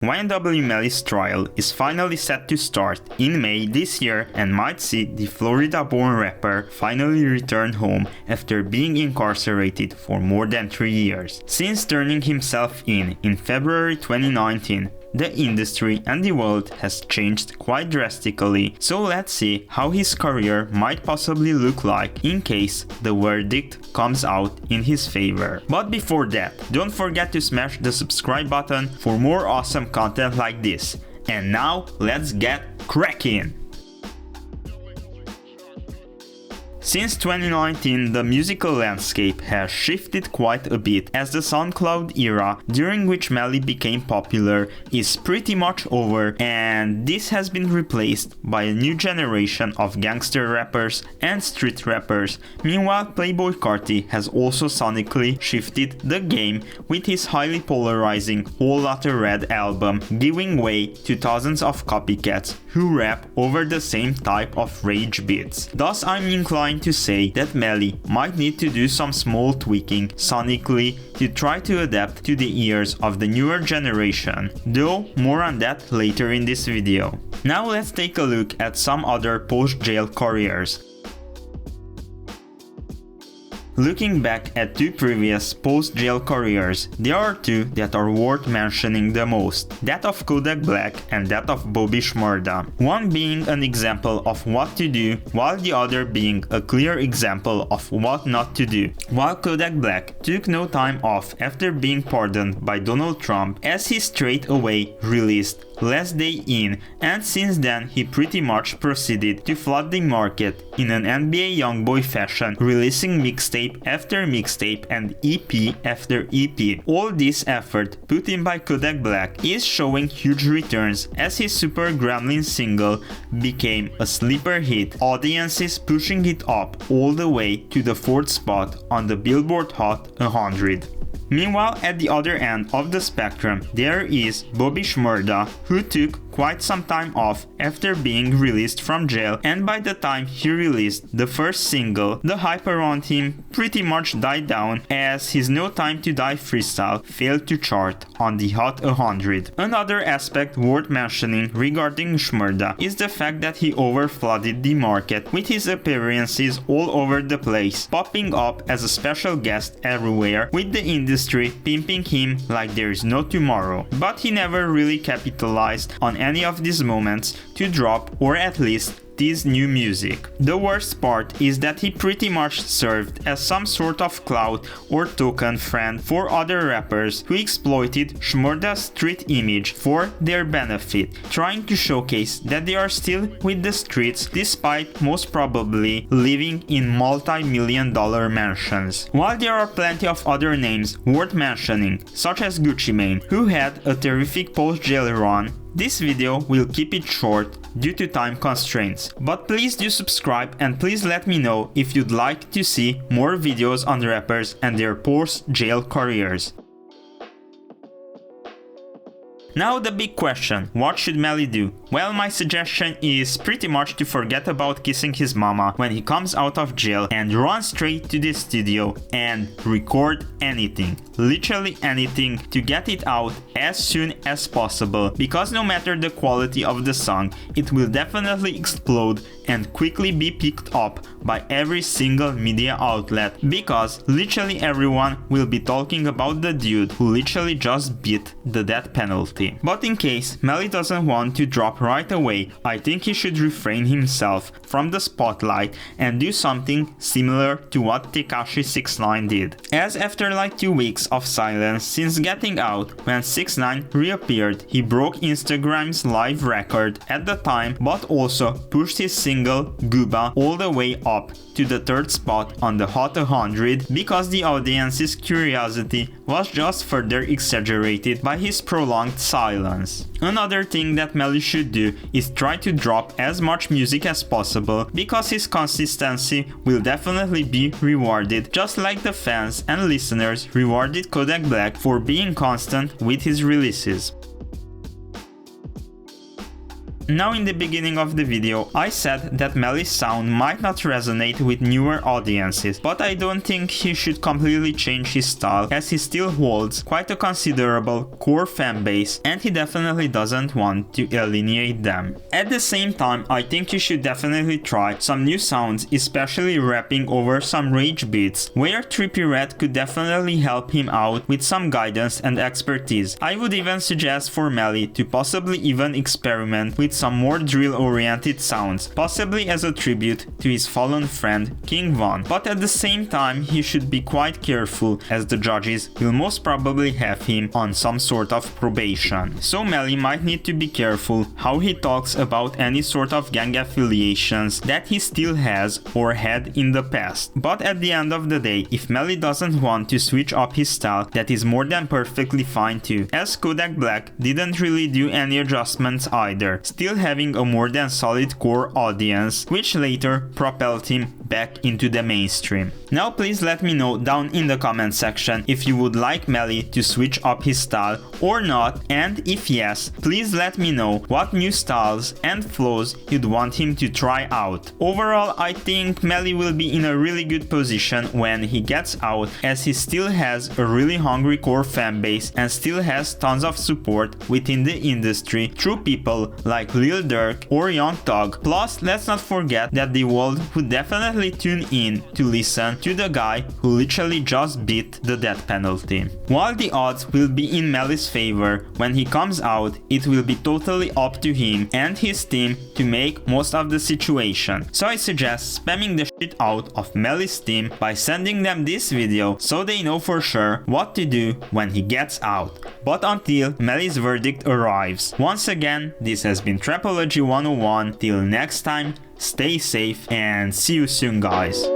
YNW Melly's trial is finally set to start in May this year and might see the Florida-born rapper finally return home after being incarcerated for more than 3 years. Since turning himself in February 2019, the industry and the world has changed quite drastically, so let's see how his career might possibly look like in case the verdict comes out in his favor. But before that, don't forget to smash the subscribe button for more awesome content like this. And now, let's get cracking! Since 2019, the musical landscape has shifted quite a bit as the SoundCloud era, during which Melly became popular, is pretty much over, and this has been replaced by a new generation of gangster rappers and street rappers. Meanwhile, Playboi Carti has also sonically shifted the game with his highly polarizing Whole Lotta Red album, giving way to thousands of copycats who rap over the same type of rage beats. Thus, I'm inclined to say that Melly might need to do some small tweaking sonically to try to adapt to the ears of the newer generation, though more on that later in this video. Now let's take a look at some other post-jail careers. Looking back at two previous post-jail careers, there are two that are worth mentioning the most, that of Kodak Black and that of Bobby Shmurda. One being an example of what to do, while the other being a clear example of what not to do. While Kodak Black took no time off after being pardoned by Donald Trump, as he straight away released Last Day In, and since then he pretty much proceeded to flood the market in an NBA Youngboy fashion, releasing mixtape after mixtape and EP after EP. All this effort put in by Kodak Black is showing huge returns as his Super Gremlin single became a sleeper hit, audiences pushing it up all the way to the 4th spot on the Billboard Hot 100. Meanwhile, at the other end of the spectrum, there is Bobby Shmurda, who took quite some time off after being released from jail, and by the time he released the first single, the hype around him pretty much died down as his No Time to Die freestyle failed to chart on the Hot 100. Another aspect worth mentioning regarding Shmurda is the fact that he overflooded the market with his appearances all over the place, popping up as a special guest everywhere, with the industry pimping him like there is no tomorrow. But he never really capitalized on any of these moments to drop or at least tease new music. The worst part is that he pretty much served as some sort of clout or token friend for other rappers who exploited Shmurda's street image for their benefit, trying to showcase that they are still with the streets despite most probably living in multi-million-dollar mansions. While there are plenty of other names worth mentioning, such as Gucci Mane, who had a terrific post-jail run, this video will keep it short due to time constraints, but please do subscribe and please let me know if you'd like to see more videos on rappers and their post-jail careers. Now the big question, what should Melly do? Well, my suggestion is pretty much to forget about kissing his mama when he comes out of jail and run straight to the studio and record anything, literally anything, to get it out as soon as possible, because no matter the quality of the song, it will definitely explode and quickly be picked up by every single media outlet, because literally everyone will be talking about the dude who literally just beat the death penalty. But in case Melly doesn't want to drop right away, I think he should refrain himself from the spotlight and do something similar to what Tekashi 6ix9ine did. As after like 2 weeks of silence since getting out, when 6ix9ine reappeared, he broke Instagram's live record at the time, but also pushed his single Gooba all the way up to the 3rd spot on the Hot 100 because the audience's curiosity was just further exaggerated by his prolonged silence. Another thing that Melly should do is try to drop as much music as possible, because his consistency will definitely be rewarded, just like the fans and listeners rewarded Kodak Black for being constant with his releases. Now in the beginning of the video I said that Melly's sound might not resonate with newer audiences, but I don't think he should completely change his style as he still holds quite a considerable core fanbase and he definitely doesn't want to alienate them. At the same time, I think you should definitely try some new sounds, especially rapping over some rage beats, where Trippie Redd could definitely help him out with some guidance and expertise. I would even suggest for Melly to possibly even experiment with some more drill oriented sounds, possibly as a tribute to his fallen friend King Von, but at the same time he should be quite careful as the judges will most probably have him on some sort of probation. So Melly might need to be careful how he talks about any sort of gang affiliations that he still has or had in the past. But at the end of the day, if Melly doesn't want to switch up his style, that is more than perfectly fine too, as Kodak Black didn't really do any adjustments either, still having a more than solid core audience, which later propelled him back into the mainstream. Now please let me know down in the comment section if you would like Melly to switch up his style or not, and if yes, please let me know what new styles and flows you'd want him to try out. Overall, I think Melly will be in a really good position when he gets out, as he still has a really hungry core fanbase and still has tons of support within the industry through people like Lil Durk or Young Thug. Plus, let's not forget that the world would definitely tune in to listen to the guy who literally just beat the death penalty. While the odds will be in Melly's favor when he comes out, it will be totally up to him and his team to make most of the situation. So I suggest spamming the shit out of Melly's team by sending them this video so they know for sure what to do when he gets out. But until Melly's verdict arrives. Once again, this has been Trapology 101. Till next time, stay safe and see you soon, guys.